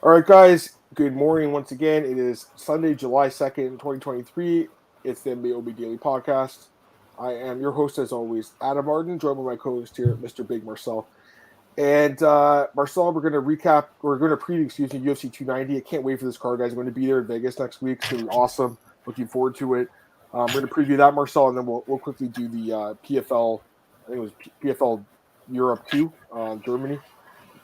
All right, guys. Good morning once again. It is Sunday, July 2nd, 2023. It's the MMAOB Daily Podcast. I am your host, as always, Adam Martin, joined by my co-host here, Mr. Big Marcel. And Marcel, we're going to preview, UFC 290. I can't wait for this card, guys. I'm going to be there in Vegas next week. It's going to be awesome. Looking forward to it. We're going to preview that, Marcel, and then we'll quickly do the PFL. I think it was PFL Europe 2, Germany.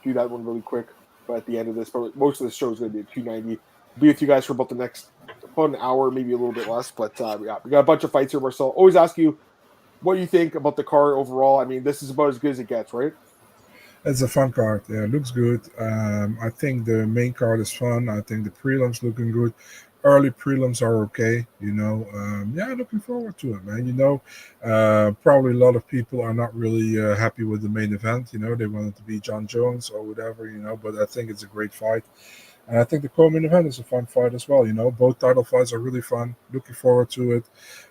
Do that one really quick. But at the end of this, but most of the show is going to be at 290. Be with you guys for about an hour, maybe a little bit less. But yeah, we got a bunch of fights here, Marcel. Always ask you what you think about the card overall. I mean, this is about as good as it gets, right? It's a fun card. Yeah, it looks good. I think the main card is fun. I think the prelims looking good. Early prelims are okay. Yeah, looking forward to it, man. Probably a lot of people are not really happy with the main event. They want it to be John Jones or whatever. But I think it's a great fight. And I think the co-main event is a fun fight as well. Both title fights are really fun. Looking forward to it.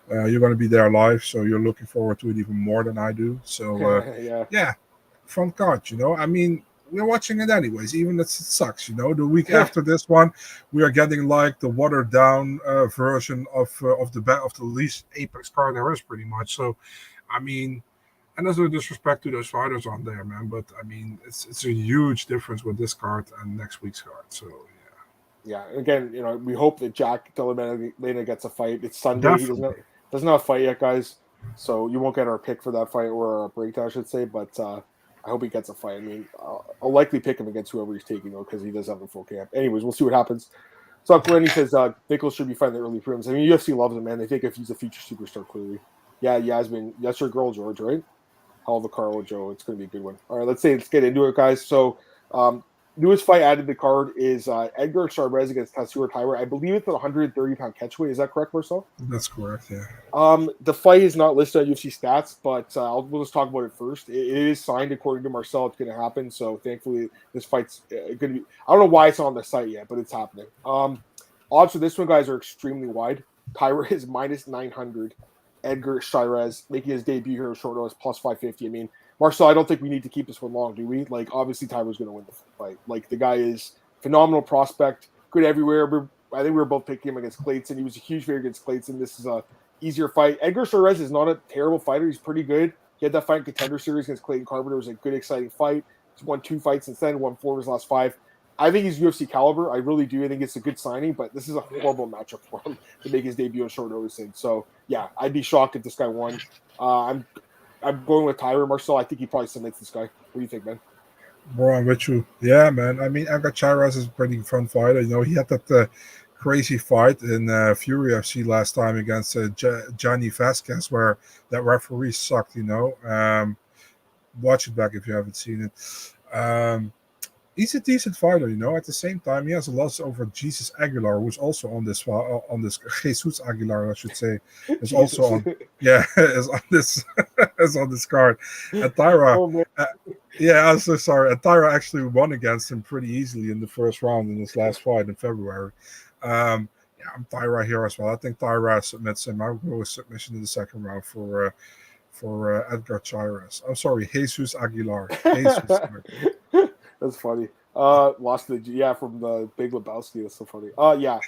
You're going to be there live, so you're looking forward to it even more than I do. So, Yeah. yeah, fun card. I mean, we're watching it anyways, even if it sucks. The week Yeah. after this one, we are getting like the watered down version of the least Apex card there is, pretty much. So, I mean. And there's no disrespect to those fighters on there, man. But I mean, it's a huge difference with this card and next week's card. So Yeah. Again, we hope that Jack Della gets a fight. It's Sunday. He definitely. doesn't have a fight yet, guys. So you won't get our pick for that fight, or our breakdown, I should say. But I hope he gets a fight. I mean, I'll likely pick him against whoever he's taking, though, because he does have a full camp. Anyways, we'll see what happens. So Glenny says Nickal should be fighting the early prelims. I mean, UFC loves him, man. They think if he's a future superstar, clearly. Yeah, Yasmin. That's your girl, George, right? Hell of a Carlo Joe. It's going to be a good one. All right, let's get into it, guys. So, newest fight added to the card is Edgar Chairez against Tatsuro Taira. I believe it's at 130-pound catchweight. Is that correct, Marcel? That's correct. Yeah. The fight is not listed on UFC stats, but we'll just talk about it first. It is signed according to Marcel. It's going to happen. So thankfully, this fight's going to be. I don't know why it's on the site yet, but it's happening. Odds for this one, guys, are extremely wide. Taira is minus 900. Edgar Chairez making his debut here at short notice plus 550. I mean, Marcel, I don't think we need to keep this one long, do we? Like, obviously, Taira's going to win the fight. Like, the guy is phenomenal prospect, good everywhere. I think we were both picking him against Clayton. He was a huge favorite against Clayton. This is a easier fight. Edgar Chairez is not a terrible fighter. He's pretty good. He had that fight in Contender Series against Clayton Carpenter. It was a good, exciting fight. He's won 2 fights since then, won 4 of his last 5. I think he's UFC caliber. I really do. I think it's a good signing, but this is a horrible matchup for him to make his debut on short notice. And so, yeah, I'd be shocked if this guy won. I'm going with Taira, Marcel. I think he probably submits this guy. What do you think, man? Bro, I'm with you. Yeah, man. I mean, Edgar Chairez is a pretty fun fighter. He had that crazy fight in Fury FC last time against Johnny Vasquez, where that referee sucked. Watch it back if you haven't seen it. He's a decent fighter, At the same time, he has a loss over Jesus Aguilar, who's also on this Jesus Aguilar, I should say, is also on. Yeah, is on this is on this card. And Taira, Oh, man. yeah, I'm so sorry. And Taira actually won against him pretty easily in the first round in his last fight in February. Yeah, I'm Taira here as well. I think Taira submits him. I'll go with submission in the second round for Edgar Chairez. I'm sorry, Jesus Aguilar. Jesus Aguilar. That's funny. Lost from the Big Lebowski. That's so funny. Yeah.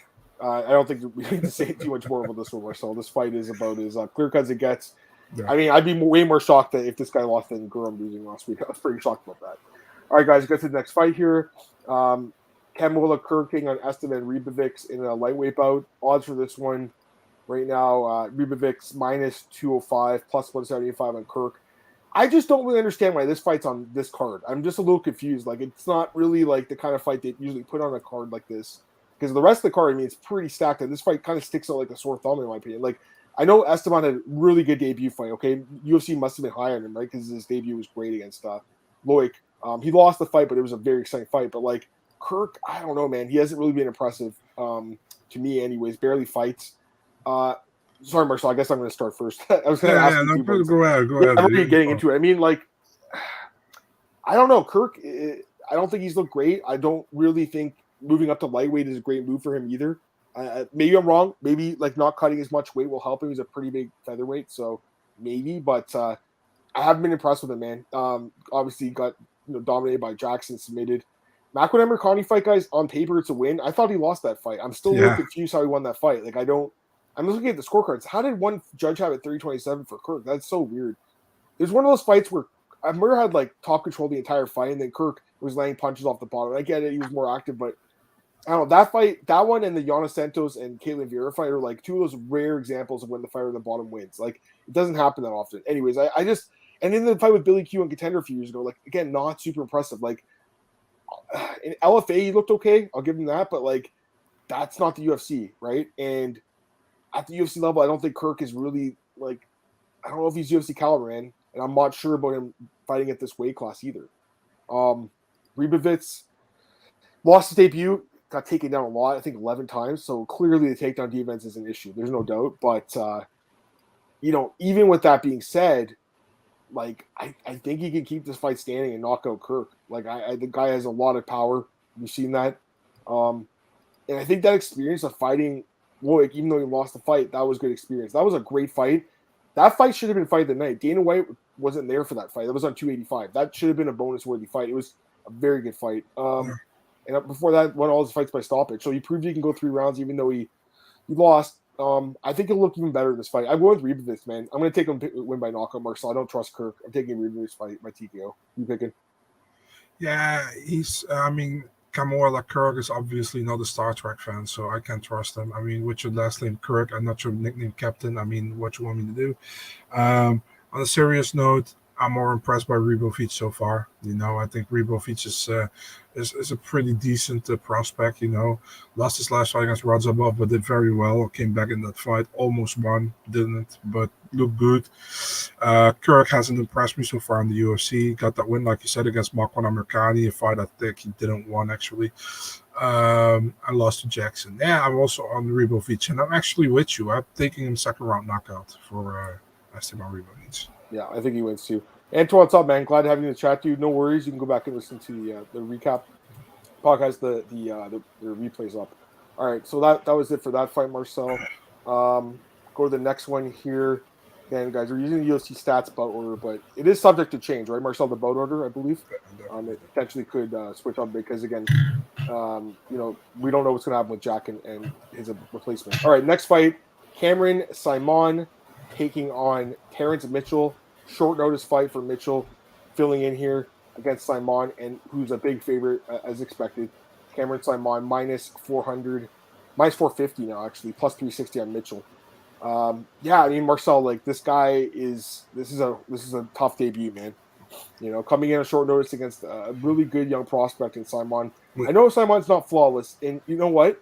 I don't think we need to say too much more about this one, Marcel. This fight is about as clear cut as it gets. Yeah. I mean, I'd be way more shocked that if this guy lost than Guram losing last week. I was pretty shocked about that. All right, guys, get to the next fight here. Kamuela Kirk on Esteban Ribovics in a lightweight bout. Odds for this one right now, Ribovics minus 205, plus 175 on Kirk. I just don't really understand why this fight's on this card. I'm just a little confused. Like, it's not really like the kind of fight they usually put on a card like this. Because the rest of the card, I mean, it's pretty stacked. And this fight kind of sticks out like a sore thumb, in my opinion. Like, I know Esteban had a really good debut fight, okay? UFC must have been high on him, right? Because his debut was great against Loic. He lost the fight, but it was a very exciting fight. But, like, Kirk, I don't know, man. He hasn't really been impressive to me anyways. Barely fights. Sorry, Marcel. I guess I'm going to start first. I was going to ask you. No, go ahead. I'm really getting into it. I mean, like, I don't know. Kirk, I don't think he's looked great. I don't really think moving up to lightweight is a great move for him either. Maybe I'm wrong. Maybe, like, not cutting as much weight will help him. He's a pretty big featherweight, so maybe. But I haven't been impressed with him, man. Obviously, got dominated by Jackson, submitted. Makwan Amirkhani fight, guys, on paper it's a win. I thought he lost that fight. I'm still a little confused how he won that fight. Like, I'm looking at the scorecards. How did one judge have it 327 for Kirk? That's so weird. There's one of those fights where Amir had like top control the entire fight, and then Kirk was laying punches off the bottom. I get it, he was more active, but I don't know. That fight, that one, and the Yana Santos and Caitlin Vieira fight are like two of those rare examples of when the fighter on the bottom wins. Like, it doesn't happen that often. Anyways, I just, and in the fight with Billy Q and Contender a few years ago, like, again, not super impressive. Like, in LFA, he looked okay. I'll give him that, but like, that's not the UFC, right? And at the UFC level, I don't think Kirk is really like, I don't know if he's UFC caliber, man, and I'm not sure about him fighting at this weight class either. Ribovics lost his debut, got taken down a lot, I think 11 times. So clearly the takedown defense is an issue. There's no doubt. But, even with that being said, like, I think he can keep this fight standing and knock out Kirk. Like, the guy has a lot of power. You've seen that. And I think that experience of fighting Loic, even though he lost the fight, that was good experience. That was a great fight. That fight should have been fight of the night. Dana White wasn't there for that fight. That was on 285. That should have been a bonus-worthy fight. It was a very good fight. And before that, won all his fights by stoppage. So he proved he can go 3 rounds, even though he lost. I think he'll look even better in this fight. I'm going with Ribovics, man. I'm going to take him win by knockout, Marcel. I don't trust Kirk. I'm taking Ribovics by TKO. You picking? Yeah, Kamuela Kirk is obviously not a Star Trek fan, so I can't trust him. I mean, with your last name Kirk and not your nickname Captain, I mean, what you want me to do? On a serious note, I'm more impressed by Ribovics so far. I think Ribovics is a pretty decent prospect. Lost his last fight against Radzhabov, but did very well. Came back in that fight, almost won, didn't, but looked good. Kirk hasn't impressed me so far in the UFC. Got that win, like you said, against Makwan Amirkhani, a fight I think he didn't win actually. I lost to Jackson. Yeah, I'm also on Ribovics, and I'm actually with you. I'm taking him second round knockout for Esteban Ribovics. Yeah, I think he wins too. Antoine, what's up, man? Glad to have you in the chat, dude. No worries. You can go back and listen to the recap podcast. The replays up. All right, so that was it for that fight, Marcel. Go to the next one here. Again, guys, we're using the UFC stats bout order, but it is subject to change, right, Marcel? The bout order, I believe. It potentially could switch up because, again, we don't know what's going to happen with Jack and his replacement. All right, next fight, Cameron Saaiman taking on Terrence Mitchell. Short notice fight for Mitchell, filling in here against Saaiman, and who's a big favorite as expected. Cameron Saaiman minus 450 now, actually, plus 360 on Mitchell. Marcel, like, this is a tough debut, man. Coming in on short notice against a really good young prospect in Saaiman. I know Saimon's not flawless, and you know what?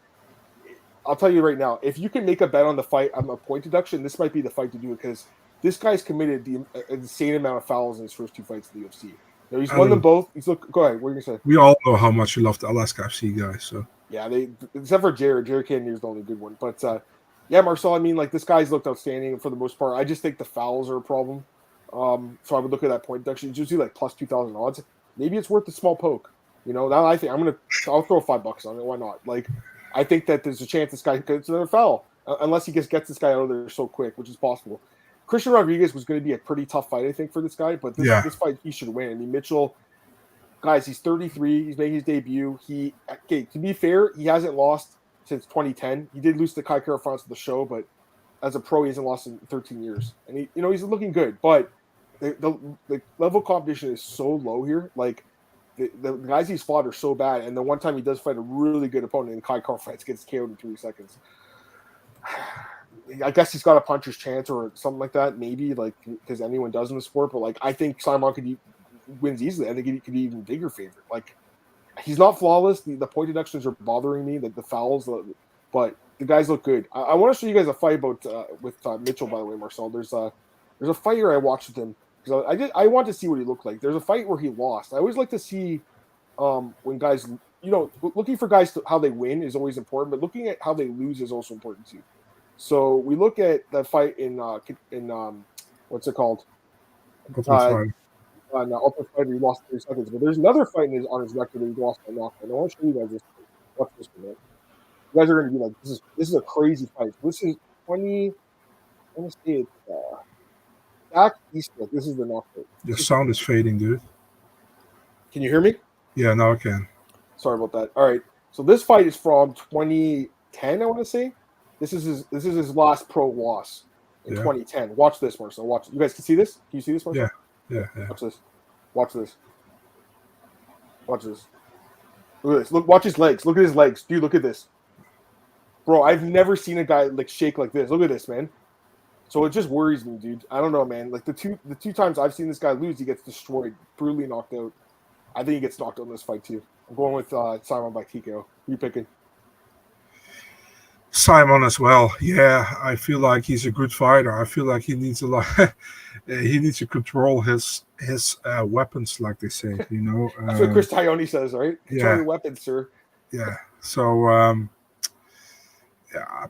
I'll tell you right now, if you can make a bet on the fight on a point deduction, this might be the fight to do it because this guy's committed the insane amount of fouls in his first 2 fights in the UFC. He's won them both. Go ahead. What are you gonna say? We all know how much you love the Alaska FC guys. So yeah, except for Jared. Jared Cannonier's the only good one. But Marcel, I mean, like, this guy's looked outstanding for the most part. I just think the fouls are a problem. So I would look at that point deduction. It's usually like plus 2,000 odds. Maybe it's worth a small poke. Now I think I'll throw $5 on it. Why not? Like, I think that there's a chance this guy gets another foul, unless he just gets this guy out of there so quick, which is possible. Christian Rodriguez was going to be a pretty tough fight, I think, for this guy, but this fight he should win. I mean, Mitchell, guys, he's 33. He's making his debut. To be fair, he hasn't lost since 2010. He did lose to Kai Kara France at the show, but as a pro, he hasn't lost in 13 years. And he's looking good, but the level of competition is so low here. Like, the guys he's fought are so bad, and the one time he does fight a really good opponent in Kai Kara France gets KO'd in 3 seconds. I guess he's got a puncher's chance or something like that, maybe, like, because anyone does in the sport. But, like, I think Saaiman wins easily. I think he could be even bigger favorite. Like, he's not flawless. The point deductions are bothering me, the fouls, but the guys look good. I want to show you guys a fight with Mitchell, by the way, Marcel. There's a fight here I watched with him because I want to see what he looked like. There's a fight where he lost. I always like to see when guys, looking for guys how they win is always important, but looking at how they lose is also important too. So we look at that fight in what's it called? Ultimate Fighter, he lost 3 seconds. But there's another fight on his record that he lost by knockout. I want to show you guys this. Watch this for a minute. You guys are going to be like, this is a crazy fight. This is 20. Let me see it. Jack Eastwood. This is the knockout. Your sound is fading, dude. Can you hear me? Yeah, now I can. Sorry about that. All right. So this fight is from 2010, I want to say. This is his last pro loss in 2010. Watch this, Marcel. Watch. You guys can see this? Can you see this, Marcel? Yeah. Watch this. Watch this. Watch this. Look at this. Look, watch his legs. Look at his legs. Dude, look at this. Bro, I've never seen a guy like shake like this. Look at this, man. So it just worries me, dude. I don't know, man. Like the two times I've seen this guy lose, he gets destroyed, brutally knocked out. I think he gets knocked out in this fight too. I'm going with Saaiman by TKO. Who you picking? Saaiman as well. Yeah, I feel like he's a good fighter. I feel like he needs a lot. He needs to control his weapons, like they say. You know, that's what Chris Tyone says, right? Control your weapons, sir. Yeah. So I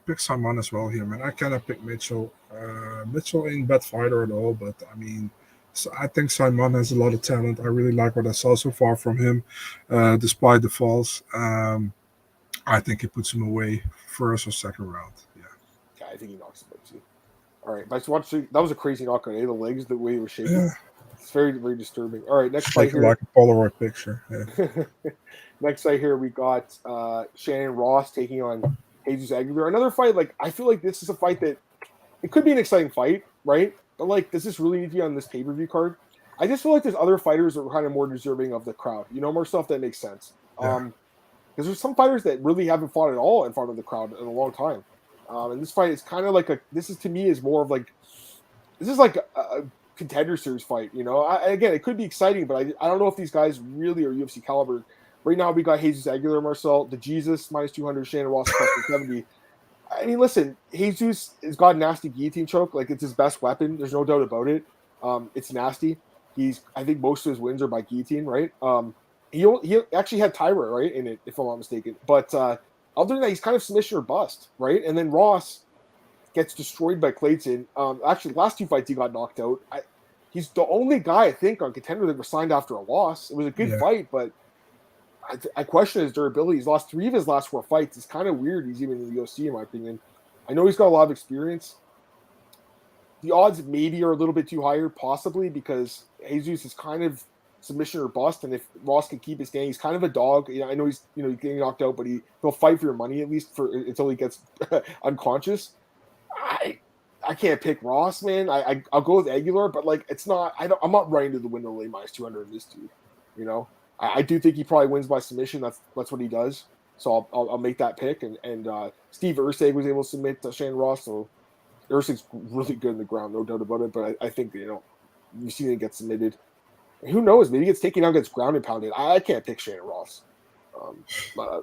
pick Saaiman as well here, man. I cannot pick Mitchell. Mitchell ain't a bad fighter at all, but I mean, so I think Saaiman has a lot of talent. I really like what I saw so far from him, despite the falls. I think he puts him away first or second round. Yeah, I think he knocks him out too. All right, but that was a crazy knockout. The legs, the way he was shaking. Yeah. It's very, very disturbing. All right, next fight here. Like a Polaroid picture. Yeah. Next fight here, we got Shannon Ross taking on Jesus Aguilar. Another fight, like, I feel like this is a fight that it could be an exciting fight, right? But, like, does this really need to be on this pay-per-view card? I just feel like there's other fighters that are kind of more deserving of the crowd. You know, more stuff that makes sense. Because there's some fighters that really haven't fought at all in front of the crowd in a long time. And this fight is kind of like this is, to me, is more of like, this is like a contender series fight, you know? Again, it could be exciting, but I don't know if these guys really are UFC caliber. Right now, we got Jesus Aguilar, Marcel, the Jesus, minus 200, Shannon Ross, plus 170. I mean, listen, Jesus has got a nasty guillotine choke. Like, it's his best weapon. There's no doubt about it. It's nasty. I think most of his wins are by guillotine, right? He actually had Taira, right, in it, if I'm not mistaken. But other than that, he's kind of submission or bust, right? And then Ross gets destroyed by Clayton. Actually, the last two fights he got knocked out. He's the only guy, I think, on Contender that was signed after a loss. It was a good fight, but I question his durability. He's lost 3 of his last 4 fights. It's kind of weird he's even in the UFC, in my opinion. I know he's got a lot of experience. The odds maybe are a little bit too higher, possibly, because Jesus is kind of submission or bust, and if Ross can keep his standing, he's kind of a dog. You know, I know he's getting knocked out, but he'll fight for your money at least until he gets unconscious. I can't pick Ross, man. I'll go with Aguilar, but like it's not. I'm not running to the window lane minus 200 in this dude. You know, I do think he probably wins by submission. That's what he does. So I'll make that pick. And Steve Ursig was able to submit to Shannon Ross, so Ursig's really good in the ground, no doubt about it. But I think you've seen him get submitted. Who knows? Maybe he gets taken down, gets ground and pounded. I can't pick Shannon Ross.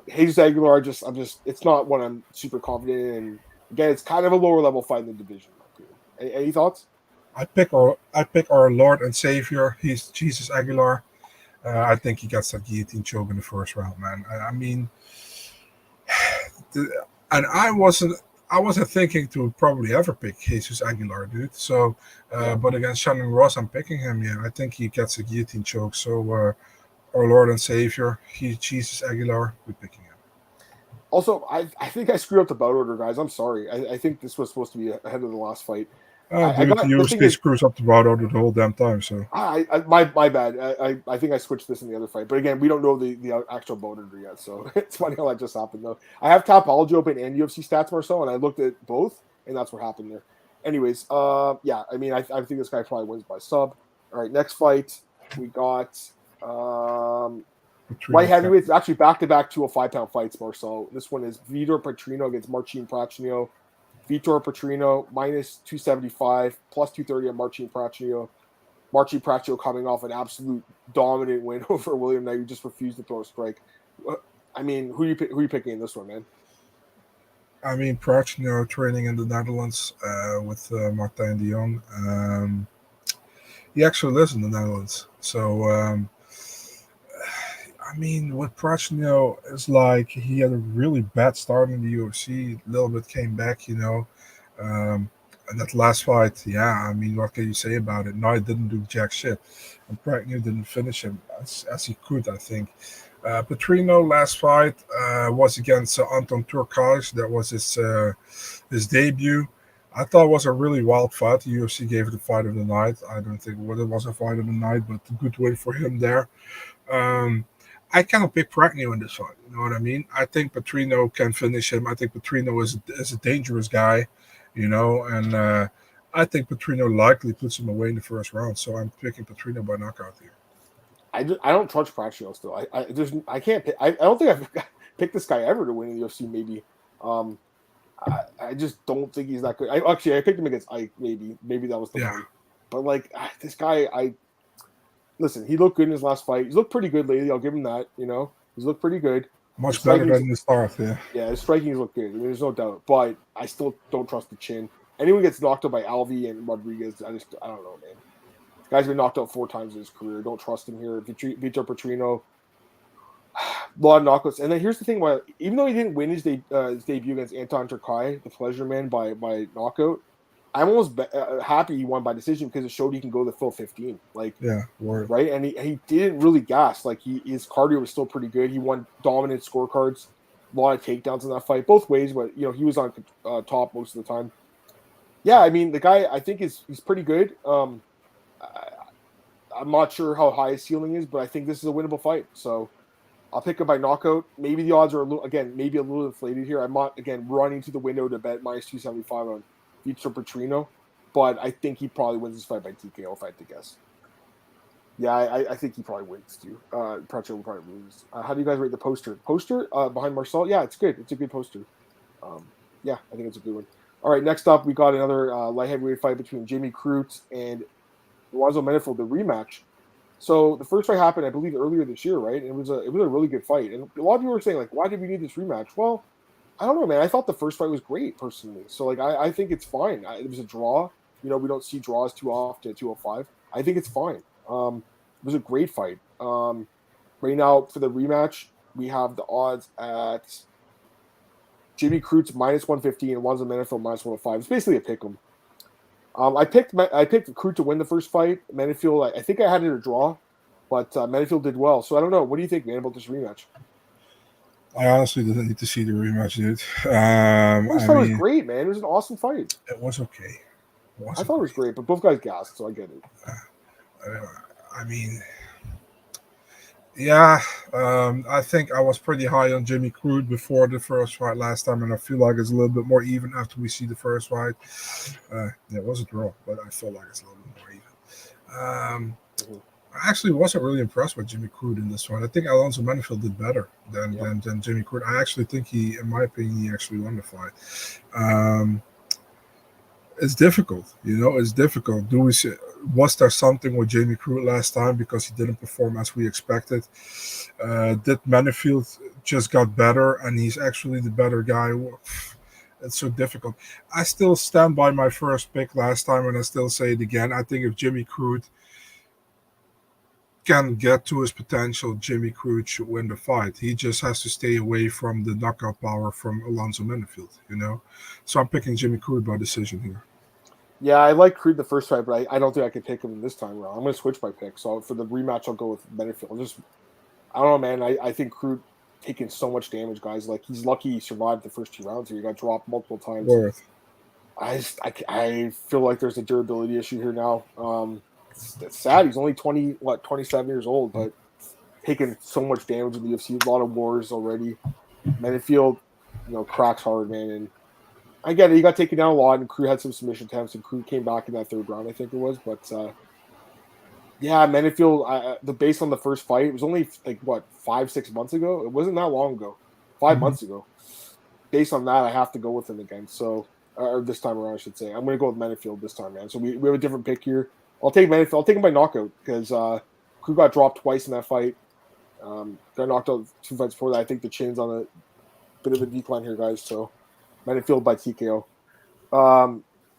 Jesus Aguilar, I'm just. It's not what I'm super confident in. And again, it's kind of a lower level fight in the division. Any thoughts? I pick our Lord and Savior. He's Jesus Aguilar. I think he gets that guillotine choke in the first round, man. I mean, and I wasn't thinking to probably ever pick Jesus Aguilar, dude. So, but against Shannon Ross, I'm picking him. Yeah, I think he gets a guillotine choke. So, our Lord and Savior, he's Jesus Aguilar. We're picking him. Also, I think I screwed up the bout order, guys. I'm sorry. I think this was supposed to be ahead of the last fight. The UFC screws up the bout order the whole damn time. So my bad. I think I switched this in the other fight. But again, we don't know the actual bout order yet. So it's funny how that just happened, though. I have Topology open and UFC stats, Marcel, and I looked at both, and that's what happened there. Anyways, yeah, I mean, I think this guy probably wins by sub. All right, next fight, we got light heavyweights. Actually, back-to-back 205-pound fights, Marcel. This one is Vitor Petrino against Marcin Prachnio. Vitor Petrino, minus 275, plus 230 on Marcin Prachnio. Marcin Prachnio coming off an absolute dominant win over William Knight, who just refused to throw a strike. I mean, who are you picking in this one, man? I mean, Prachnio training in the Netherlands with Martijn de Jong. He actually lives in the Netherlands. So, I mean, with Prachnio, it's like he had a really bad start in the UFC. A little bit came back, And that last fight, yeah, I mean, what can you say about it? Knight didn't do jack shit. And Prachnio didn't finish him as he could, I think. Petrino last fight was against Anton Turkalj. That was his debut. I thought it was a really wild fight. The UFC gave it the fight of the night. I don't think it was a fight of the night, but a good win for him there. I cannot pick Prachnio in this one. You know what I mean? I think Petrino can finish him. I think Petrino is a dangerous guy, and I think Petrino likely puts him away in the first round. So I'm picking Petrino by knockout here. I don't trust Prachnio still. I can't pick, I don't think I've picked this guy ever to win in the UFC. Maybe I just don't think he's that good. I picked him against Ike. Maybe that was the one. But like this guy, listen. He looked good in his last fight. He's looked pretty good lately. I'll give him that. He's looked pretty good. Much better than the start. Yeah, his striking's look good. I mean, there's no doubt. But I still don't trust the chin. Anyone gets knocked out by Alvey and Rodriguez, I don't know, man. This guy's been knocked out 4 times in his career. Don't trust him here. Vitor Petrino, a lot of knockouts. And then here's the thing: why even though he didn't win his debut against Anton Turkai, the Pleasure Man, by knockout, I'm almost happy he won by decision because it showed he can go the full 15. Like, right? And he didn't really gas. Like his cardio was still pretty good. He won dominant scorecards, a lot of takedowns in that fight, both ways. But he was on top most of the time. Yeah, I mean the guy I think he's pretty good. I'm not sure how high his ceiling is, but I think this is a winnable fight. So I'll pick him by knockout. Maybe the odds are a little inflated here. I'm not running to the window to bet minus 275 on Vitor Petrino, but I think he probably wins this fight by TKO if I had to guess. Yeah, I think he probably wins too. Petrino will probably lose. How do you guys rate the poster? Poster behind Marcel? Yeah, it's good. It's a good poster. Yeah, I think it's a good one. All right, next up, we got another light heavyweight fight between Jimmy Crute and Alonzo Menifield, the rematch. So the first fight happened, I believe, earlier this year, right? And it was a really good fight. And a lot of people were saying, like, why did we need this rematch? Well, I don't know, man. I thought the first fight was great, personally. So, like, I think it's fine. It was a draw. We don't see draws too often at 205. I think it's fine. It was a great fight. Right now, for the rematch, we have the odds at Jimmy Crute's minus 150 and Alonzo Menifield minus 105. It's basically a pick 'em. I picked Crute to win the first fight. Menifield, I think I had it a draw, but Menifield did well. So I don't know. What do you think, man, about this rematch? I honestly didn't need to see the rematch, dude. I thought it was great, man. It was an awesome fight. It was okay. I thought it was great, but both guys gassed, so I get it. I mean, yeah, I think I was pretty high on Jimmy Crute before the first fight last time, and I feel like it's a little bit more even after we see the first fight. It was a draw, but I feel like it's a little bit more even. I actually wasn't really impressed with Jimmy Crute in this one. I think Alonzo Menifield did better than Jimmy Crute. I actually think in my opinion, he actually won the fight. It's difficult, it's difficult. Was there something with Jimmy Crute last time because he didn't perform as we expected? Did Menifield just got better and he's actually the better guy? It's so difficult. I still stand by my first pick last time, and I still say it again. I think if Jimmy Crute can get to his potential, Jimmy Crute should win the fight. He just has to stay away from the knockout power from Alonzo Menifield, So I'm picking Jimmy Crute by decision here. Yeah, I like Crute the first fight, but I don't think I could pick him this time around. I'm going to switch my pick. So for the rematch, I'll go with Menifield. I don't know, man. I think Crute taking so much damage, guys. Like, he's lucky he survived the first 2 rounds here. He got dropped multiple times. I feel like there's a durability issue here now. It's sad. He's only 27 years old, but taking so much damage in the UFC. A lot of wars already. Menifield, cracks hard, man. And I get it. He got taken down a lot, and Crute had some submission attempts, and Crute came back in that 3rd round, I think it was. But, yeah, Menifield, based on the first fight, it was only, 5-6 months ago? It wasn't that long ago. 5 months ago. Based on that, I have to go with him again. So, or this time around, I should say. I'm going to go with Menifield this time, man. So we have a different pick here. I'll take Menifield. I'll take him by knockout because Crute got dropped twice in that fight. Got knocked out 2 fights before that. I think the chin's on a bit of a decline here, guys. So Menifield by TKO.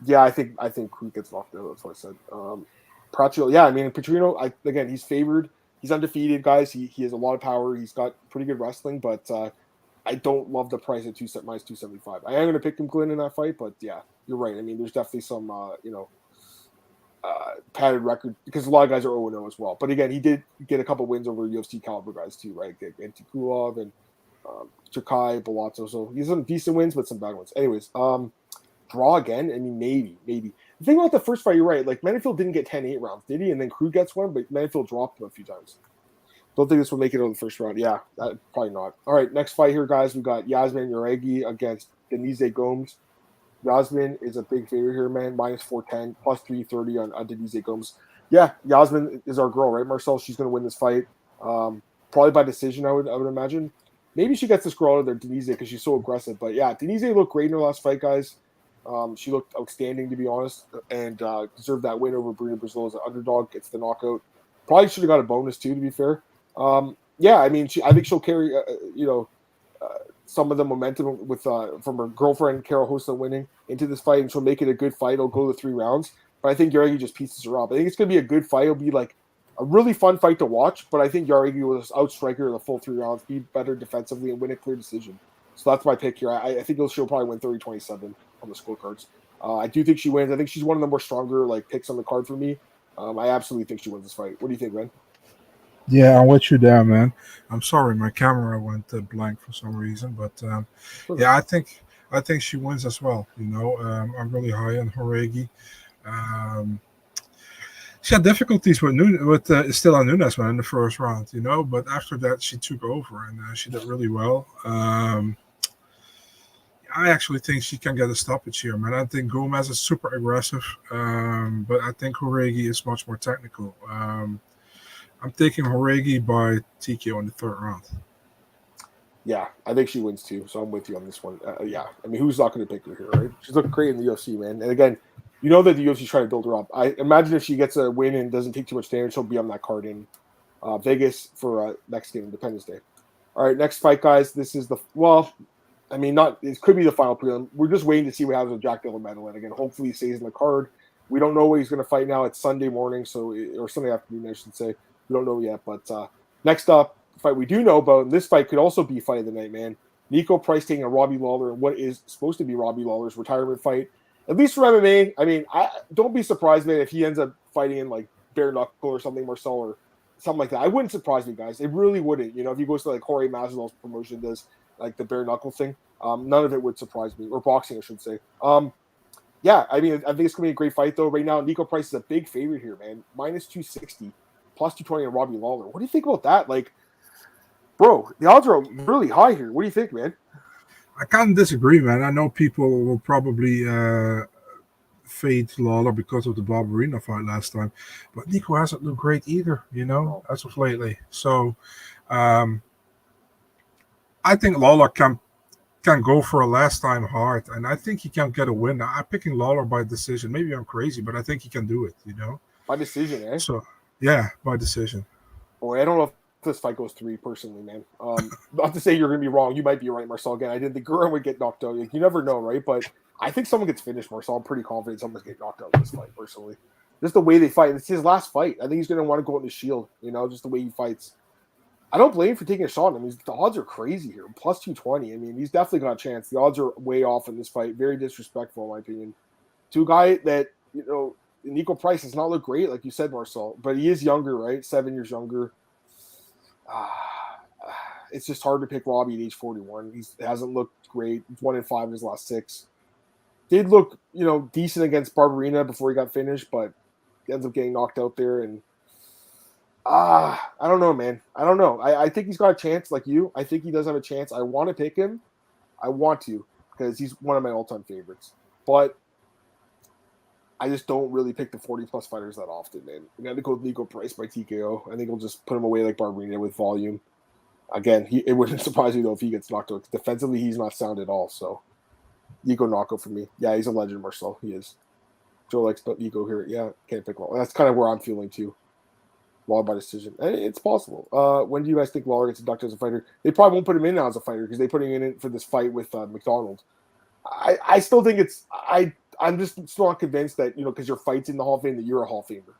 Yeah, I think Crute gets knocked out. That's what I said. Prachnio, yeah, I mean Petrino. Again, he's favored. He's undefeated, guys. He has a lot of power. He's got pretty good wrestling, but I don't love the price at minus 275. I am going to pick him Glenn in that fight, but yeah, you're right. I mean, there's definitely some padded record because a lot of guys are 0-0 as well. But again, he did get a couple wins over UFC caliber guys too, right? Antikulov and Turkai, Balazzo. So he's some decent wins, but some bad ones. Anyways, draw again. I mean, maybe. The thing about the first fight, you're right. Like Menifield didn't get 10-8 rounds, did he? And then Crute gets one, but Menifield dropped him a few times. Don't think this will make it out of the first round. Yeah, probably not. All right, next fight here, guys. We got Yasmin Jauregui against Denise Gomes. Yasmin is a big favorite here, man. Minus 410, plus 330 on Denise Gomes. Yeah, Yasmin is our girl, right, Marcel? She's going to win this fight. Probably by decision, I would imagine. Maybe she gets this girl out of there, Denise, because she's so aggressive. But yeah, Denise looked great in her last fight, guys. She looked outstanding, to be honest, and deserved that win over Brina Brazil as an underdog. Gets the knockout. Probably should have got a bonus too, to be fair. Yeah, I mean, I think she'll carry, some of the momentum with from her girlfriend Carol Hosta winning into this fight, and she'll make it a good fight. It'll go to 3 rounds, but I think Jauregui just pieces her up. I think it's going to be a good fight. It'll be like a really fun fight to watch, but I think Jauregui will just outstrike her the full 3 rounds, be better defensively, and win a clear decision. So that's my pick here. I think she'll probably win 30-27 on the scorecards. I do think she wins. I think she's one of the more stronger picks on the card for me. I absolutely think she wins this fight. What do you think, man? Yeah, I'm with you there, man. I'm sorry, my camera went blank for some reason, but yeah, I think she wins as well. I'm really high on Jauregui. She had difficulties with Estela Nunes, man, in the first round, but after that she took over and she did really well. I actually think she can get a stoppage here, man. I think Gomes is super aggressive, but I think Jauregui is much more technical. I'm taking Jauregui by TKO in the 3rd round. Yeah, I think she wins too, so I'm with you on this one. Yeah, I mean, who's not going to pick her here, right? She's looking great in the UFC, man. And again, you know that the UFC's trying to build her up. I imagine if she gets a win and doesn't take too much damage, she'll be on that card in Vegas for next game, Independence Day. All right, next fight, guys. This is it could be the final prelim. We're just waiting to see what happens with Jack Della Maddalene. Again, hopefully he stays in the card. We don't know what he's going to fight now. It's Sunday morning, or Sunday afternoon, I should say. We don't know yet, but next up, the fight we do know about, and this fight could also be fight of the night, man. Niko Price taking a Robbie Lawler in what is supposed to be Robbie Lawler's retirement fight. At least for MMA, I mean, don't be surprised, man, if he ends up fighting in bare knuckle or something, Marcel, or something like that. I wouldn't surprise me, guys. It really wouldn't. If he goes to Jorge Masvidal's promotion does the bare knuckle thing, none of it would surprise me, or boxing, I should say. Yeah, I mean, I think it's gonna be a great fight though. Right now, Niko Price is a big favorite here, man. Minus 260. Plus 220 on Robbie Lawler. What do you think about that? Bro, the odds are really high here. What do you think, man? I can't disagree, man. I know people will probably fade Lawler because of the Barberina fight last time, but Niko hasn't looked great either, as of lately. So I think Lawler can go for a last time hard, and I think he can get a win. I'm picking Lawler by decision. Maybe I'm crazy, but I think he can do it, By decision, eh? So yeah, by decision. Boy, I don't know if this fight goes 3 personally, man. Not to say you're going to be wrong. You might be right, Marcel. Again, I didn't think Gurren would get knocked out. You never know, right? But I think someone gets finished, Marcel. I'm pretty confident someone's going to get knocked out in this fight, personally. Just the way they fight. It's his last fight. I think he's going to want to go in the shield, just the way he fights. I don't blame him for taking a shot. I mean, the odds are crazy here. Plus 220. I mean, he's definitely got a chance. The odds are way off in this fight. Very disrespectful, in my opinion. To a guy that, Niko Price does not look great, like you said, Marcel, but he is younger, right? 7 years younger. It's just hard to pick Robbie at age 41. He hasn't looked great. He's 1-5 in his last 6. Did look, decent against Barberina before he got finished, but he ends up getting knocked out there. And I don't know, man. I don't know. I think he's got a chance, like you. I think he does have a chance. I want to pick him. I want to because he's one of my all-time favorites. But I just don't really pick the 40-plus fighters that often, man. I'm going to go with Niko Price by TKO. I think he'll just put him away like Barberina with volume. Again, it wouldn't surprise me, though, if he gets knocked out. Defensively, he's not sound at all, so Niko knockout for me. Yeah, he's a legend, Marcel. He is. Joe likes Niko here. Yeah, can't pick Lawler. That's kind of where I'm feeling, too. Lawler by decision. It's possible. When do you guys think Lawler gets inducted as a fighter? They probably won't put him in now as a fighter because they put him in for this fight with McDonald. I still think I'm just still not convinced that, because your fight's in the Hall of Fame, that you're a Hall of Famer.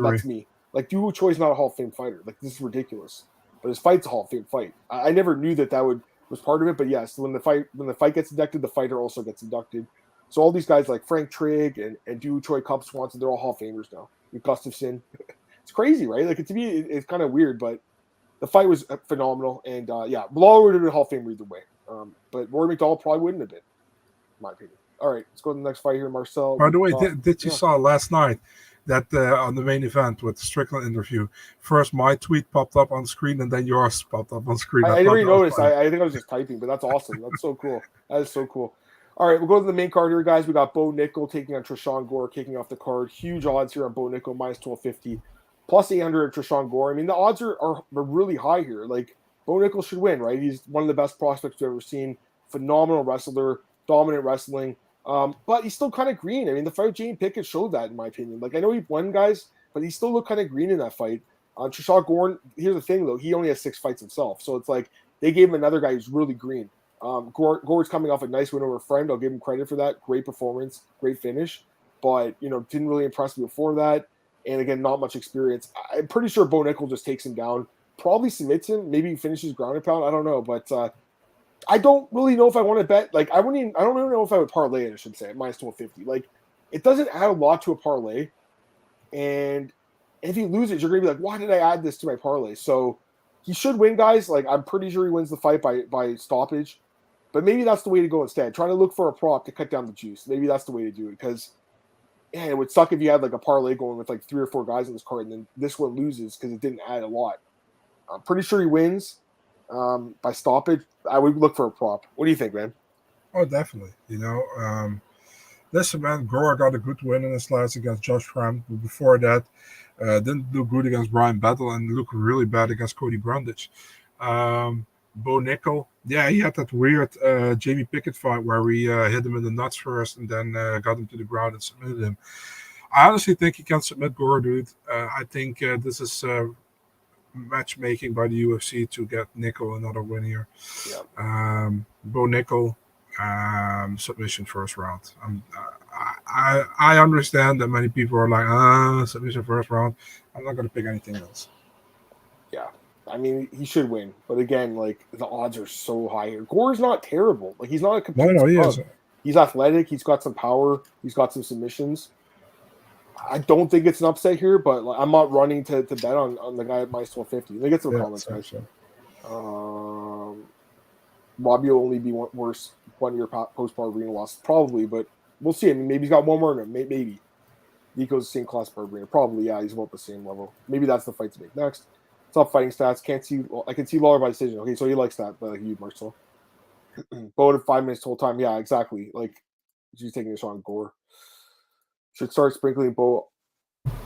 That's me. Doo Choi's not a Hall of Fame fighter. This is ridiculous. But his fight's a Hall of Fame fight. I never knew that was part of it, but yes, when the fight gets inducted, the fighter also gets inducted. So all these guys like Frank Trigg and Doo Choi, Cub Swanson, they're all Hall of Famers now. And Gustafson. It's crazy, right? To me, it's kind of weird, but the fight was phenomenal. And Lawler would have been a Hall of Famer either way. But Rory McDonald probably wouldn't have been, in my opinion. All right, let's go to the next fight here, Marcel. By the way, did you saw last night that on the main event with the Strickland interview. First, my tweet popped up on screen, and then yours popped up on screen. I thought already that was noticed. funny. I think I was just typing, but that's awesome. That's so cool. That is so cool. All right, we'll go to the main card here, guys. We got Bo Nickal taking on Trishan Gore, kicking off the card. Huge odds here on Bo Nickal, minus 1250, plus 800 at Trishan Gore. I mean, the odds are really high here. Like, Bo Nickal should win, right? He's one of the best prospects we've ever seen. Phenomenal wrestler, dominant wrestling. But he's still kind of green. I mean, the fight with Jamie Pickett showed that, in my opinion. Like, I know he won, guys, but he still looked kind of green in that fight. Trishan Gore, here's the thing, though. He only has 6 fights himself. So it's like they gave him another guy who's really green. Gore's coming off a nice win over a friend. I'll give him credit for that. Great performance, great finish. But, didn't really impress me before that. And, again, not much experience. I'm pretty sure Bo Nickal just takes him down. Probably submits him. Maybe he finishes ground and pound. I don't know. But I don't really know if I want to bet. Like, I don't even know if I would parlay it, I should say, at minus 1250. Like, it doesn't add a lot to a parlay. And if he loses, you're going to be like, why did I add this to my parlay? So he should win, guys. Like, I'm pretty sure he wins the fight by stoppage. But maybe that's the way to go instead. Try to look for a prop to cut down the juice. Maybe that's the way to do it. Because, it would suck if you had, like, a parlay going with, like, 3 or 4 guys in this card, and then this one loses because it didn't add a lot. I'm pretty sure he wins by stoppage. I would look for a prop. What do you think, man? Oh, definitely. Listen, man, Gore got a good win in his last against Josh Fram. But before that, didn't do good against Brian Battle and looked really bad against Cody Brundage. Bo Nickal, yeah, he had that weird Jamie Pickett fight where we hit him in the nuts first and then got him to the ground and submitted him. I honestly think he can submit Gore, dude. I think this is matchmaking by the UFC to get Nickal another win here. Yeah. Bo Nickal, submission first round. I understand that many people are like, submission first round. I'm not going to pick anything else. Yeah. I mean, he should win. But again, like, the odds are so high here. Gore's not terrible. Like, he's not a complete No, he is. He's athletic. He's got some power. He's got some submissions. I don't think it's an upset here, but like, I'm not running to bet on the guy at minus 1250. Let me get some comments, guys. Robbie will only be worse 1 year post Barberino loss, probably, but we'll see. I mean, maybe he's got one more in him. Maybe. Niko's the same class Barberino. Probably, yeah, he's about the same level. Maybe that's the fight to make next. Top fighting stats. I can see Lawler by decision. Okay, so he likes that, but like you, Marcel. Bo at 5 minutes total time. Yeah, exactly. Like, she's taking this on Gore. Should start sprinkling Bo.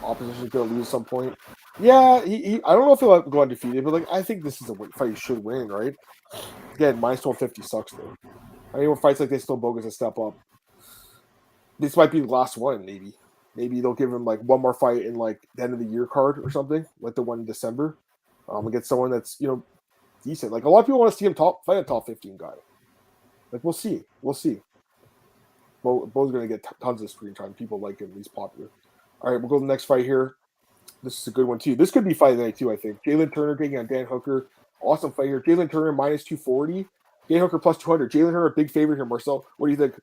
Opposition's going to lose at some point. Yeah, he I don't know if he'll go undefeated, but like I think this is a fight he should win, right? Again, minus 1250 sucks, though. I mean, when fights like this, still bogus a step up. This might be the last one, maybe. Maybe they'll give him like one more fight in like the end of the year card or something, like the one in December. Against someone that's decent. Like a lot of people want to see him fight a top 15 guy. Like we'll see. Bo's going to get tons of screen time. People like him. He's popular. All right, we'll go to the next fight here. This is a good one, too. This could be fight of the night, too, I think. Jalen Turner taking on Dan Hooker. Awesome fight here. Jalen Turner minus 240. Dan Hooker plus 200. Jalen Turner, big favorite here, Marcel. What do you think?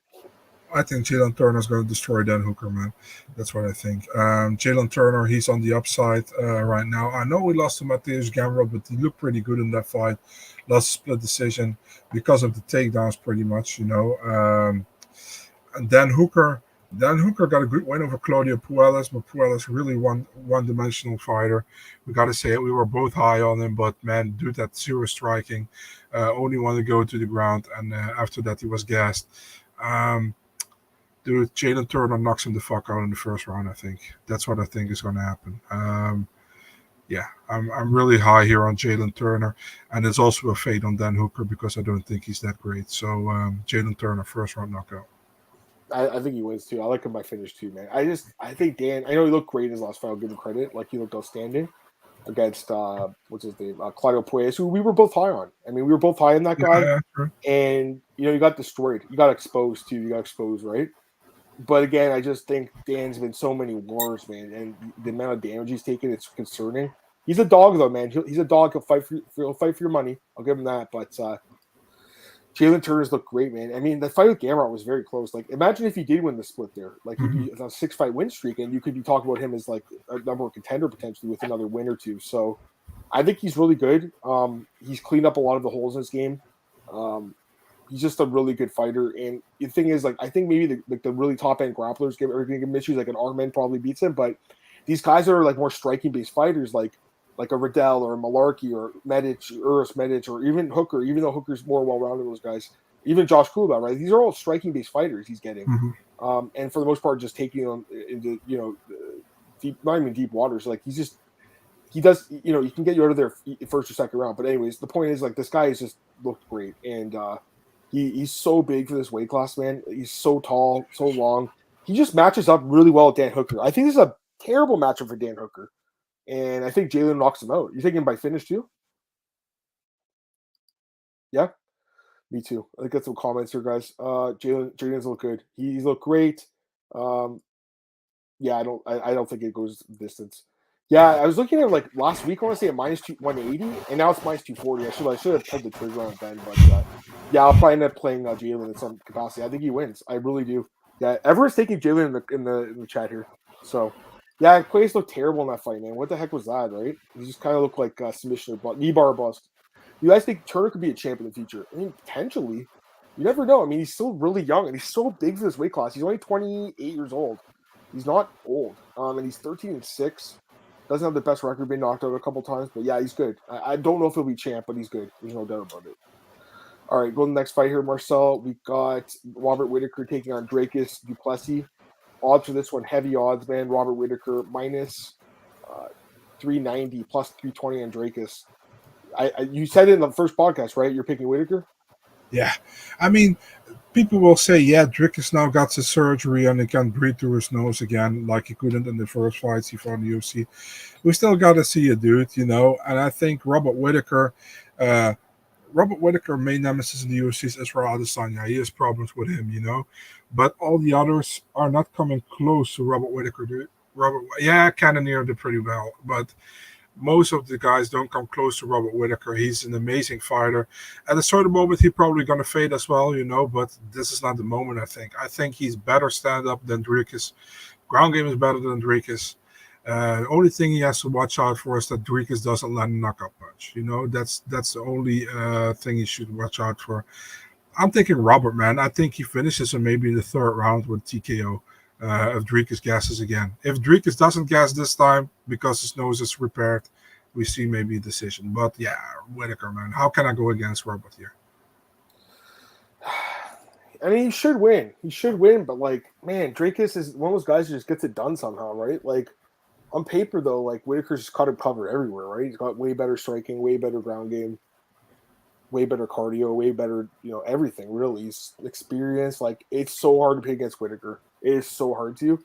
I think Jalen Turner is going to destroy Dan Hooker, man. That's what I think. Jalen Turner, he's on the upside right now. I know we lost to Mateusz Gamrot, but he looked pretty good in that fight. Lost split decision because of the takedowns, pretty much, And Dan Hooker got a good win over Claudio Puelles, but Puelles really one-dimensional fighter. We got to say it. We were both high on him, but man, dude, that zero striking, only wanted to go to the ground, and after that he was gassed. Dude, Jalen Turner knocks him the fuck out in the first round, I think. That's what I think is going to happen. I'm really high here on Jalen Turner, and it's also a fade on Dan Hooker because I don't think he's that great. So Jalen Turner, first round knockout. I think he wins too. I like him by finish too, man. I think Dan. I know he looked great in his last fight. I'll give him credit. Like he looked outstanding against what's his name, Claudio Puelles, who we were both high on. I mean, we were both high on that guy, yeah, sure. And you got destroyed. You got exposed too. You got exposed, right? But again, I just think Dan's been so many wars, man, and the amount of damage he's taken, it's concerning. He's a dog, though, man. He's a dog. He'll fight for your money. I'll give him that. But Jalen Turner's looked great, man. I mean, the fight with Gamrot was very close. Like, imagine if he did win the split there. Like, he'd be on a 6-fight win streak, and you could be talking about him as, like, a number one contender potentially with another win or two. So I think he's really good. He's cleaned up a lot of the holes in his game. He's just a really good fighter. And the thing is, like, I think maybe the really top-end grapplers give him issues. Like, an Arman probably beats him. But these guys that are like more striking based fighters, like a Riddell or a Malarkey or Medic, Uros Medic, or even Hooker, even though Hooker's more well rounded than those guys, even Josh Kulba, right? These are all striking based fighters he's getting. Mm-hmm. And for the most part, just taking them into, deep, not even deep waters. Like he does, he can get you out of there first or second round. But anyways, the point is, like, this guy has just looked great. And he's so big for this weight class, man. He's so tall, so long. He just matches up really well with Dan Hooker. I think this is a terrible matchup for Dan Hooker. And I think Jalen knocks him out. You think him by finish too? Yeah, me too. I think got some comments here, guys. Jalen's look good. He's looked great. Yeah, I don't think it goes distance. Yeah, I was looking at like last week. I want to say at minus 180, and now it's minus 240. I should have pulled the trigger on it then, but yeah, I'll probably end up playing Jalen in some capacity. I think he wins. I really do. Yeah, everyone's taking Jalen in the chat here. So yeah, Quay's looked terrible in that fight, man. What the heck was that, right? He just kind of looked like submission or knee bar bust. You guys think Turner could be a champ in the future? I mean, potentially. You never know. I mean, he's still really young, and he's so big for this weight class. He's only 28 years old. He's not old. And he's 13-6. Doesn't have the best record, been knocked out a couple times, but yeah, he's good. I don't know if he'll be champ, but he's good. There's no doubt about it. All right, go to the next fight here, Marcel. We got Robert Whittaker taking on Dracus Duplessis. Odds for this one, heavy odds, man. Robert Whittaker minus 390, plus 320 on Dracus. You said it in the first podcast, right? You're picking Whittaker? Yeah. I mean, people will say, yeah, Dracus now got his surgery and he can breathe through his nose again like he couldn't in the first fights he fought in the UFC. We still got to see a dude, and I think Robert Whittaker, main nemesis in the UFC is Israel Adesanya. He has problems with him, but all the others are not coming close to Robert Whittaker, dude. Cannonier did pretty well, but most of the guys don't come close to Robert Whittaker. He's an amazing fighter. At a certain moment, he's probably going to fade as well, but this is not the moment, I think. I think he's better stand-up than Dracus. Ground game is better than Dracus. The only thing he has to watch out for is that Dracus doesn't land a knockout punch. That's the only thing he should watch out for. I'm thinking Robert, man. I think he finishes him maybe in the third round with TKO. If Dracus gasses again. If Dracus doesn't gas this time because his nose is repaired, we see maybe a decision. But yeah, Whittaker, man. How can I go against Robert here? I mean, he should win. But like, man, Dracus is one of those guys who just gets it done somehow, right? Like, on paper, though, like, Whittaker's just cut him covered everywhere, right? He's got way better striking, way better ground game, way better cardio, way better, everything, really. He's experienced. Like, it's so hard to pick against Whittaker. It is so hard to.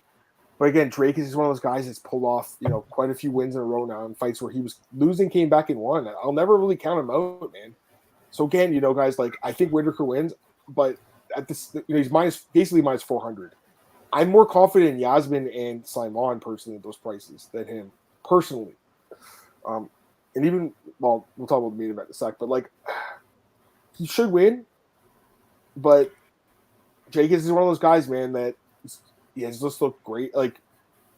But again, Dracus is one of those guys that's pulled off, quite a few wins in a row now in fights where he was losing, came back and won. I'll never really count him out, man. So again, guys, like, I think Whittaker wins, but at this, he's basically minus 400. I'm more confident in Yasmin and Saaiman personally at those prices than him personally. And even, well, we'll talk about the main event in a sec, but like, he should win. But Dracus is one of those guys, man, that he has just looked great. Like,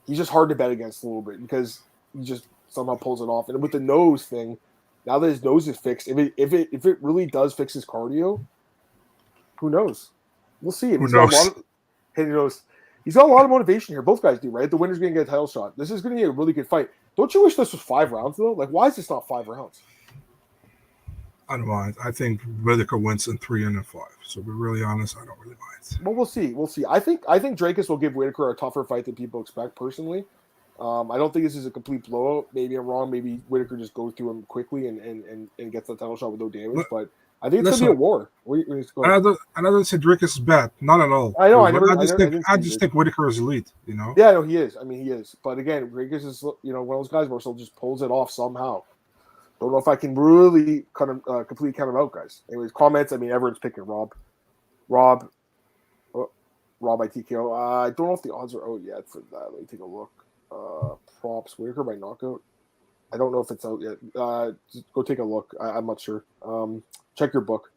he's just hard to bet against a little bit because he just somehow pulls it off. And with the nose thing, now that his nose is fixed, if it really does fix his cardio, who knows? We'll see. He's got a lot of motivation here. Both guys do, right? The winner's going to get a title shot. This is going to be a really good fight. Don't you wish this was 5 rounds, though? Like, why is this not 5 rounds? I don't mind. I think Whittaker wins in 3 and 5. So to be really honest, I don't really mind. Well, we'll see. I think Dracus will give Whittaker a tougher fight than people expect, personally. I don't think this is a complete blowout. Maybe I'm wrong. Maybe Whittaker just goes through him quickly and gets the title shot with no damage. But I think it's going to be a war. I don't say Dracus is bad. Not at all. I know. I just think Whittaker is elite, Yeah, no, he is. I mean, he is. But again, Dracus is, one of those guys where still just pulls it off somehow. Don't know if I can really completely count him out, guys. Anyways, comments. I mean, everyone's picking Rob by TKO. I don't know if the odds are out yet for that. Let me take a look. Props, Whittaker by knockout. I don't know if it's out yet. Just go take a look. I'm not sure. Check your book.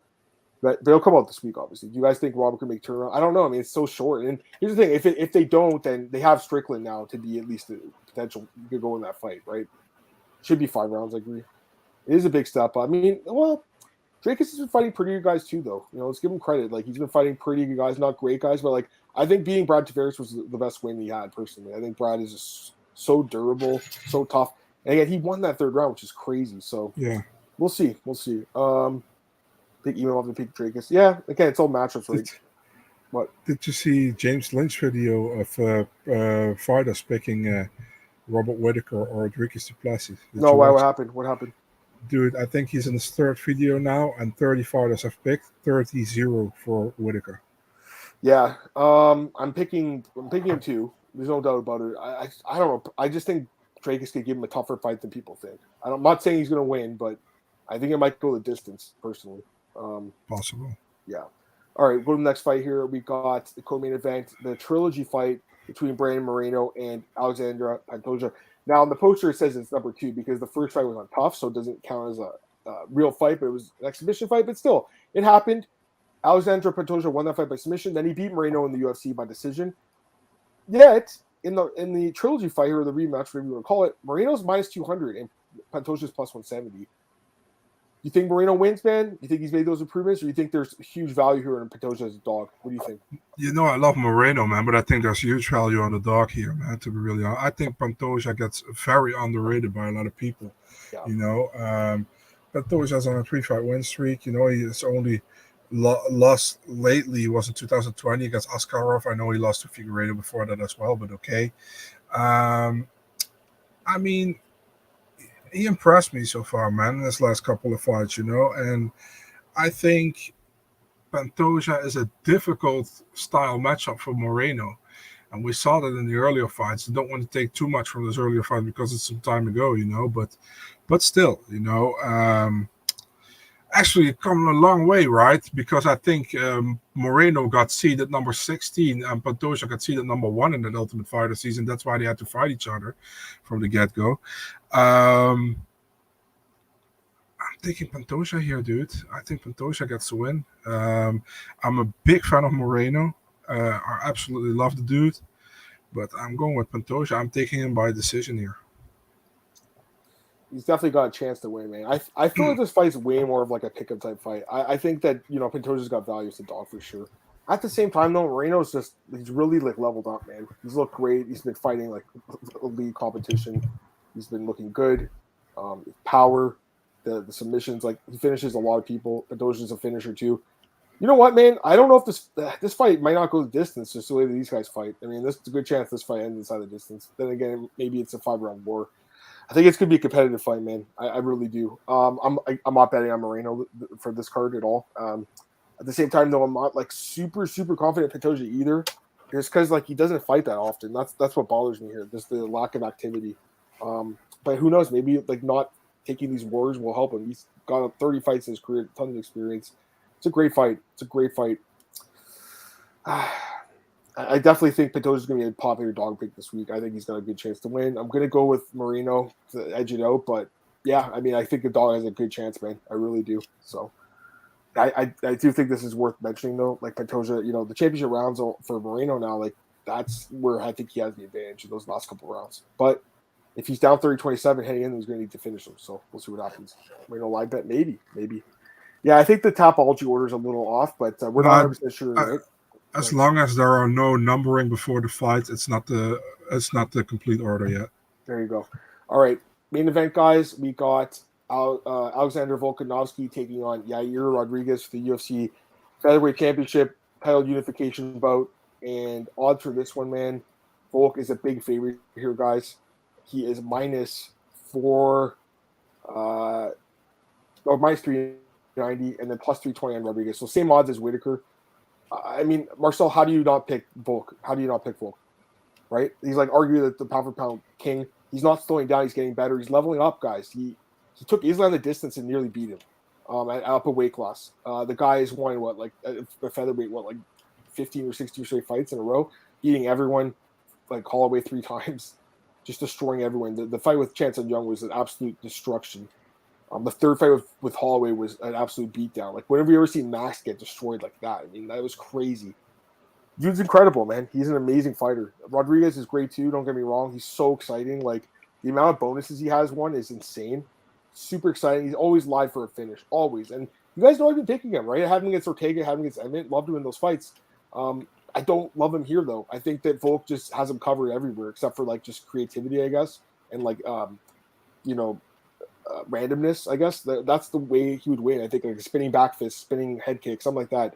But they'll come out this week, obviously. Do you guys think Robert can make turnaround? I don't know. I mean, it's so short. And here's the thing: if they don't, then they have Strickland now to be at least a potential. You could go in that fight, right? Should be 5 rounds. I agree. It is a big step. I mean, well, Dracus has been fighting pretty good guys too, though. Let's give him credit. Like, he's been fighting pretty good guys, not great guys, but like, I think beating Brad Tavares was the best win he had personally. I think Brad is just so durable, so tough. And again, he won that third round, which is crazy. So Yeah. we'll see. Pick email of the pick Dracus. Yeah, again, it's all matchups, right? What? Did you see James Lynch video of fighters picking Robert Whitaker or Dricus Duplessis? No, why? What happened? What happened? Dude, I think he's in his third video now, and 30 fighters have picked 30-0 for Whitaker. Yeah, I'm picking him too. There's no doubt about it. I don't know. I just think Dracus could give him a tougher fight than people think. I'm not saying he's going to win, but I think it might go the distance, personally. Possible. Yeah. All right, go to the next fight here. We got the co-main event, the trilogy fight between Brandon Moreno and Alexandra Pantoja. Now, on the poster, it says it's number 2 because the first fight was on tough, so it doesn't count as a real fight, but it was an exhibition fight. But still, it happened. Alexandra Pantoja won that fight by submission. Then he beat Moreno in the UFC by decision. Yet, in the trilogy fight here, or the rematch, whatever you want to call it, Moreno's minus 200 and Pantoja's plus 170. You think Moreno wins, man? You think he's made those improvements, or you think there's huge value here in Pantoja as a dog? What do you think? You know, I love Moreno, man, but I think there's huge value on the dog here, man, to be really honest. I think Pantoja gets very underrated by a lot of people. Yeah. You know, Pantoja's on a 3-fight win streak. You know, he has only lost lately was in 2020 against Askarov. I know he lost to Figueiredo before that as well, but okay. I mean, he impressed me so far, man, in his last couple of fights, you know, and I think Pantoja is a difficult style matchup for Moreno, and we saw that in the earlier fights. I don't want to take too much from this earlier fight because it's some time ago, you know, but still, you know, actually come a long way, right? Because I think Moreno got seeded number 16 and Pantoja got seeded number 1 in that Ultimate Fighter season. That's why they had to fight each other from the get-go. I'm taking Pantoja here, dude. I think Pantoja gets the win. I'm a big fan of Moreno. I absolutely love the dude, but I'm going with Pantoja. I'm taking him by decision here. He's definitely got a chance to win, man. I feel like this fight's way more of like a pick-up type fight. I think that, you know, Pantoja's got value as a dog for sure. At the same time, though, Moreno's he's really like leveled up, man. He's looked great. He's been fighting like elite competition. He's been looking good. Power, the submissions, like he finishes a lot of people. Pantoja's a finisher too. You know what, man? I don't know if this fight might not go the distance just the way that these guys fight. I mean, there's a good chance this fight ends inside the distance. Then again, maybe it's a 5-round war. I think it's going to be a competitive fight, man. I really do. I'm not betting on Moreno for this card at all. At the same time, though, I'm not like super confident Pantoja either. Just because like he doesn't fight that often. That's what bothers me here. Just the lack of activity. But who knows? Maybe like not taking these wars will help him. He's got 30 fights in his career, a ton of experience. It's a great fight. I definitely think Pantoja's going to be a popular dog pick this week. I think he's got a good chance to win. I'm going to go with Moreno to edge it out, but yeah, I mean, I think the dog has a good chance, man. I really do. So I do think this is worth mentioning, though. Like Pantoja, you know, the championship rounds for Moreno now, like that's where I think he has the advantage in those last couple of rounds. But if he's down 30-27 heading in, he's going to need to finish them. So we'll see what happens. Moreno live bet, maybe. Yeah, I think the topology order is a little off, but we're not 100% sure, right? As long as there are no numbering before the fight, it's not the complete order yet. There you go. All right, main event, guys. We got Alexander Volkanovski taking on Yair Rodriguez for the UFC Featherweight Championship title unification bout. And odds for this one, man, Volk is a big favorite here, guys. He is minus 390 and then plus 320 on Rodriguez. So same odds as Whitaker. I mean, Marcel, how do you not pick Volk? Right? He's like arguably the pound for pound king. He's not slowing down. He's getting better. He's leveling up, guys. He took Islam the distance and nearly beat him at a weight class. The guy has won a featherweight 15 or 16 straight fights in a row, beating everyone like Holloway 3 times, just destroying everyone. The fight with Chance and Young was an absolute destruction. The third fight with Holloway was an absolute beatdown. Like, whenever you ever see Max get destroyed like that, I mean, that was crazy. Dude's incredible, man. He's an amazing fighter. Rodriguez is great, too. Don't get me wrong. He's so exciting. Like, the amount of bonuses he has won is insane. Super exciting. He's always live for a finish. Always. And you guys know I've been picking him, right? Having against Ortega, having against Emmett. Loved him in those fights. I don't love him here though. I think that Volk just has him covered everywhere except for like just creativity, I guess, and like you know, randomness. I guess that's the way he would win. I think like a spinning back fist, spinning head kick, something like that.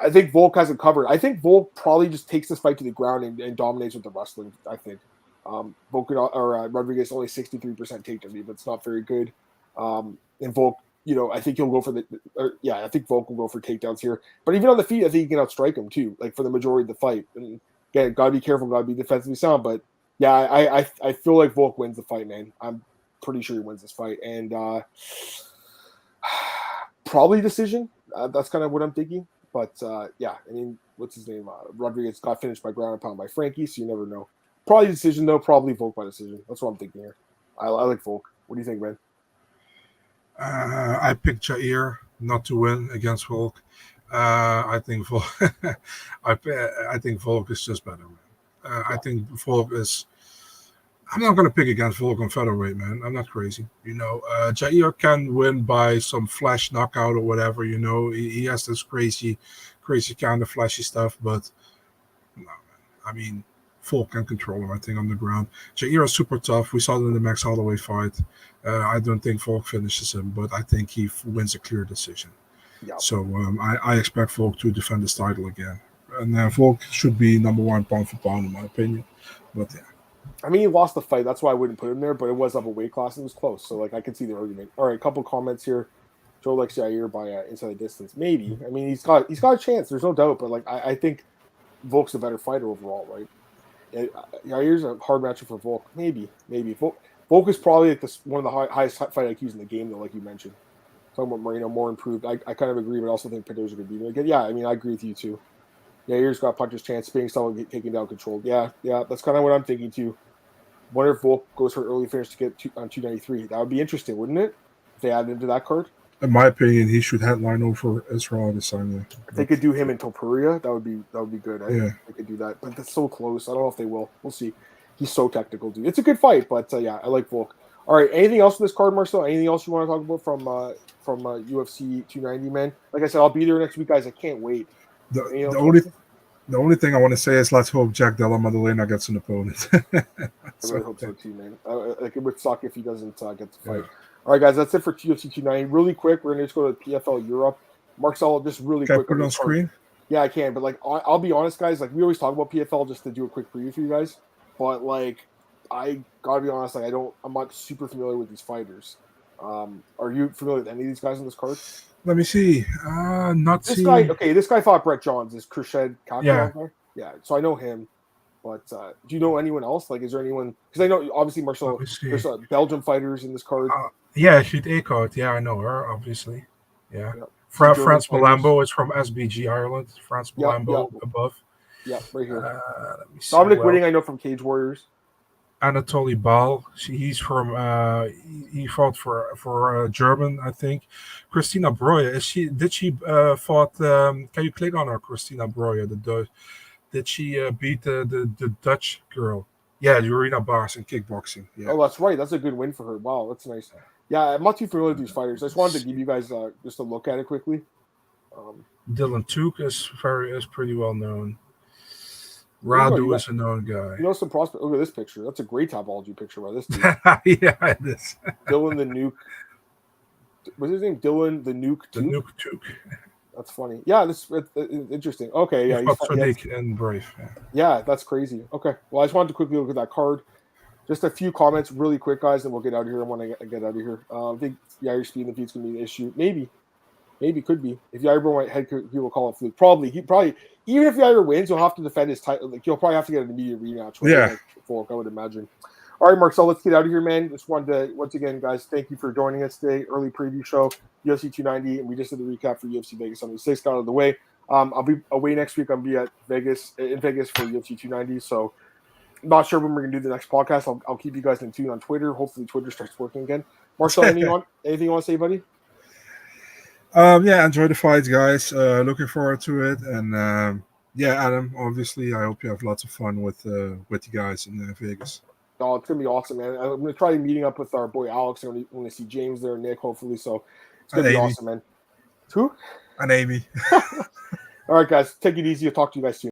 I think Volk has it covered. I think Volk probably just takes this fight to the ground and dominates with the wrestling. I think Rodriguez only 63% takedown, but it's not very good. And Volk, I think he'll go for I think Volk will go for takedowns here. But even on the feet, I think he can outstrike him too, like for the majority of the fight. And again, gotta be careful, gotta be defensively sound. But yeah, I feel like Volk wins the fight, man. I'm pretty sure he wins this fight, and probably decision. That's kind of what I'm thinking. But yeah, I mean, what's his name? Rodriguez got finished by ground and pound by Frankie, so you never know. Probably decision though. Probably Volk by decision. That's what I'm thinking here. I like Volk. What do you think, man? I picked Yair not to win against Volk. I think Volk. I think Volk is just better, man. I think Volk is. I'm not going to pick against Volk on featherweight, man. I'm not crazy. Yair can win by some flash knockout or whatever. He has this crazy kind of flashy stuff, but no, man. I mean, Volk can control him, I think, on the ground. Yair is super tough. We saw it in the Max Holloway fight. I don't think Volk finishes him, but I think he wins a clear decision. Yeah. So I expect Volk to defend his title again. And Volk should be number one pound for pound, in my opinion. But yeah. I mean, he lost the fight. That's why I wouldn't put him there, but it was up a weight class and it was close. So, I can see the argument. All right, a couple comments here. Joe likes Yair by inside the distance. Maybe. I mean, he's got a chance. There's no doubt. But, I think Volk's a better fighter overall, right? Yair's a hard matchup for Volk. Maybe. Volk is probably one of the highest fight IQs in the game, though, like you mentioned. Talking about Moreno, more improved. I kind of agree, but I also think Pedro's a good beater. Again, yeah, I mean, I agree with you, too. Yair's got puncher's chance, spinning style, taking down control. Yeah, that's kind of what I'm thinking, too. Wonder if Volk goes for early finish to get on 293. That would be interesting, wouldn't it? If they added into that card. In my opinion, he should headline over Israel Adesanya. If they could do him in Topuria, that would be good. They could do that, but that's so close. I don't know if they will. We'll see. He's so technical, dude. It's a good fight, but yeah, I like Volk. All right, anything else in this card, Marcel? Anything else you want to talk about from UFC 290, man? Like I said, I'll be there next week, guys. I can't wait. The only thing I want to say is let's hope Jack Della Maddalena gets an opponent. I really hope so too, man. It would suck if he doesn't get to fight. Yeah. All right, guys, that's it for UFC 290. Really quick, we're going to just go to PFL Europe. Marcel, just really quick. Can I put it on screen? Yeah, I can. But, I'll be honest, guys. We always talk about PFL just to do a quick preview for you guys. But, I got to be honest, I'm not super familiar with these fighters. Are you familiar with any of these guys on this card? Let me see. This guy fought Brett Johns. Is Crute Kakao? Yeah. So I know him. But do you know anyone else? Is there anyone? Because I know, obviously, Marcel, there's Belgian fighters in this card. She'd A-card. Yeah, I know her, obviously. Yeah. France Malambo is from SBG Ireland. France Malambo above. Yeah, right here. Let me see. Dominic Whitting, I know from Cage Warriors. Anatoly Bal. He's from. He fought for German, I think. Christina Broya. Did she fought? Can you click on her, Christina Broya? Did she beat the Dutch girl? Yeah, Urina Bars in kickboxing. Yeah. Oh, that's right. That's a good win for her. Wow, that's nice. Yeah, I'm not too familiar with these fighters. I just wanted to give you guys just a look at it quickly. Dylan Took is pretty well known. Radu is a known guy. Some prospect. Look at this picture. That's a great topology picture by this dude. Yeah, it is. Dylan the Nuke. What's his name? Dylan the Nuke Took? The Nuke Took. That's funny. Yeah, it's interesting. Okay, yeah. He's for Nick and Brave. Yeah, that's crazy. Okay. Well, I just wanted to quickly look at that card. Just a few comments really quick, guys, and we'll get out of here. I want to get out of here. I think Yair speed in the feet's going to be an issue. Maybe could be. If Yair broke my head, he will call it fluke. Probably. Even if Yair wins, he'll have to defend his title. He'll probably have to get an immediate rematch. Yeah. Volk, I would imagine. All right, Marcel, let's get out of here, man. Just wanted to, once again, guys, thank you for joining us today. Early preview show, UFC 290, and we just did the recap for UFC Vegas on the 6th. Got out of the way. I'll be away next week. I'll be in Vegas for UFC 290. So, not sure when we're gonna do the next podcast. I'll keep you guys in tune on Twitter. Hopefully, Twitter starts working again. Marcel, anything you want to say, buddy? Enjoy the fights, guys. Looking forward to it, and Adam. Obviously, I hope you have lots of fun with you guys in Vegas. Oh, it's gonna be awesome, man. I'm gonna try meeting up with our boy Alex. I'm gonna see James there, Nick, hopefully. So it's gonna be awesome, man. Who? And Amy. All right, guys, take it easy. I'll talk to you guys soon.